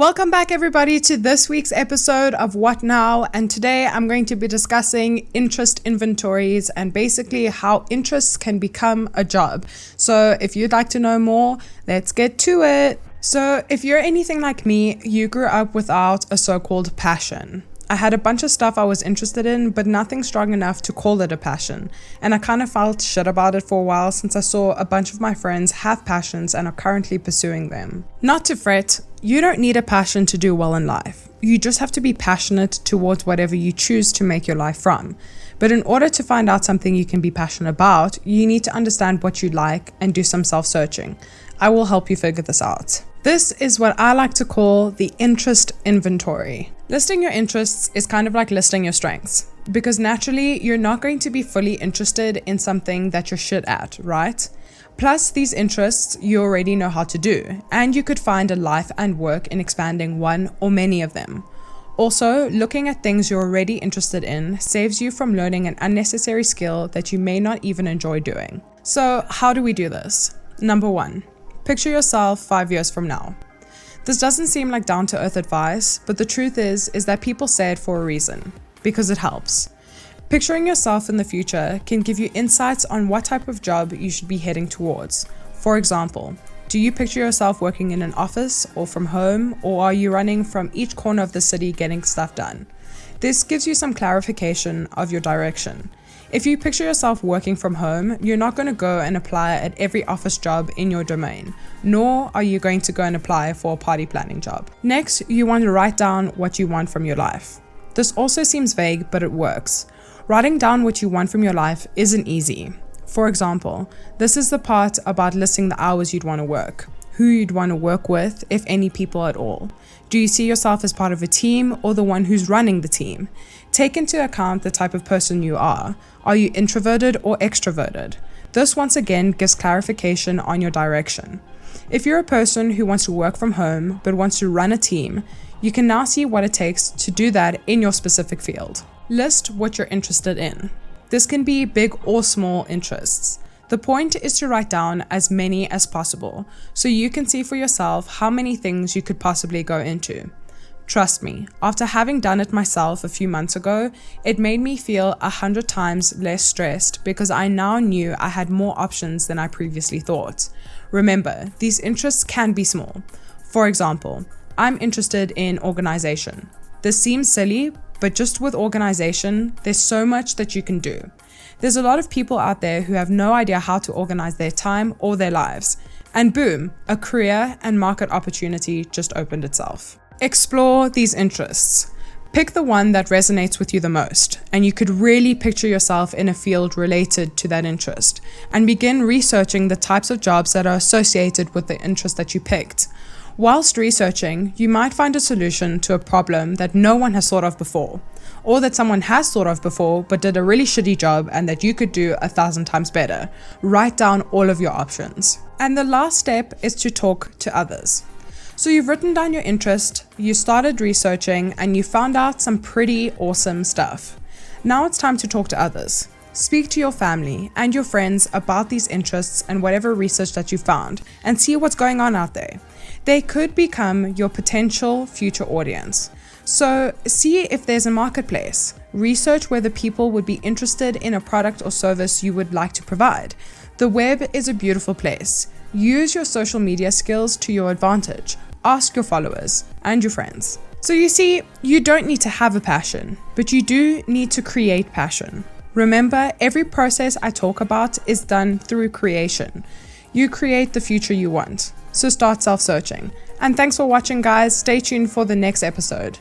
Welcome back everybody to this week's episode of What Now, and today I'm going to be discussing interest inventories and basically how interests can become a job. So if you'd like to know more, let's get to it. So if you're anything like me, you grew up without a so-called passion. I had a bunch of stuff I was interested in, but nothing strong enough to call it a passion. And I kind of felt shit about it for a while since I saw a bunch of my friends have passions and are currently pursuing them. Not to fret, you don't need a passion to do well in life. You just have to be passionate towards whatever you choose to make your life from. But in order to find out something you can be passionate about, you need to understand what you like and do some self-searching. I will help you figure this out. This is what I like to call the interest inventory. Listing your interests is kind of like listing your strengths, because naturally you're not going to be fully interested in something that you're shit at, right? Plus, these interests you already know how to do, and you could find a life and work in expanding one or many of them. Also, looking at things you're already interested in saves you from learning an unnecessary skill that you may not even enjoy doing. So, how do we do this? Number 1. Picture yourself 5 years from now. This doesn't seem like down-to-earth advice, but the truth is that people say it for a reason, because it helps. Picturing yourself in the future can give you insights on what type of job you should be heading towards. For example, do you picture yourself working in an office or from home, or are you running from each corner of the city getting stuff done? This gives you some clarification of your direction. If you picture yourself working from home, you're not going to go and apply at every office job in your domain, nor are you going to go and apply for a party planning job. Next, you want to write down what you want from your life. This also seems vague, but it works. Writing down what you want from your life isn't easy. For example, this is the part about listing the hours you'd want to work, who you'd want to work with, if any people at all. Do you see yourself as part of a team or the one who's running the team? Take into account the type of person you are. Are you introverted or extroverted? This once again gives clarification on your direction. If you're a person who wants to work from home but wants to run a team, you can now see what it takes to do that in your specific field. List what you're interested in. This can be big or small interests. The point is to write down as many as possible, so you can see for yourself how many things you could possibly go into. Trust me, after having done it myself a few months ago, it made me feel 100 times less stressed because I now knew I had more options than I previously thought. Remember, these interests can be small. For example, I'm interested in organization. This seems silly, but just with organization, there's so much that you can do. There's a lot of people out there who have no idea how to organize their time or their lives. And boom, a career and market opportunity just opened itself. Explore these interests. Pick the one that resonates with you the most, and you could really picture yourself in a field related to that interest, and begin researching the types of jobs that are associated with the interest that you picked. Whilst researching, you might find a solution to a problem that no one has thought of before, or that someone has thought of before but did a really shitty job and that you could do 1,000 times better. Write down all of your options. And the last step is to talk to others. So you've written down your interest, you started researching, and you found out some pretty awesome stuff. Now it's time to talk to others. Speak to your family and your friends about these interests and whatever research that you found, and see what's going on out there. They could become your potential future audience. So see if there's a marketplace. Research whether people would be interested in a product or service you would like to provide. The web is a beautiful place. Use your social media skills to your advantage. Ask your followers and your friends. So you see, you don't need to have a passion, but you do need to create passion. Remember, every process I talk about is done through creation. You create the future you want. So start self-searching. And thanks for watching, guys. Stay tuned for the next episode.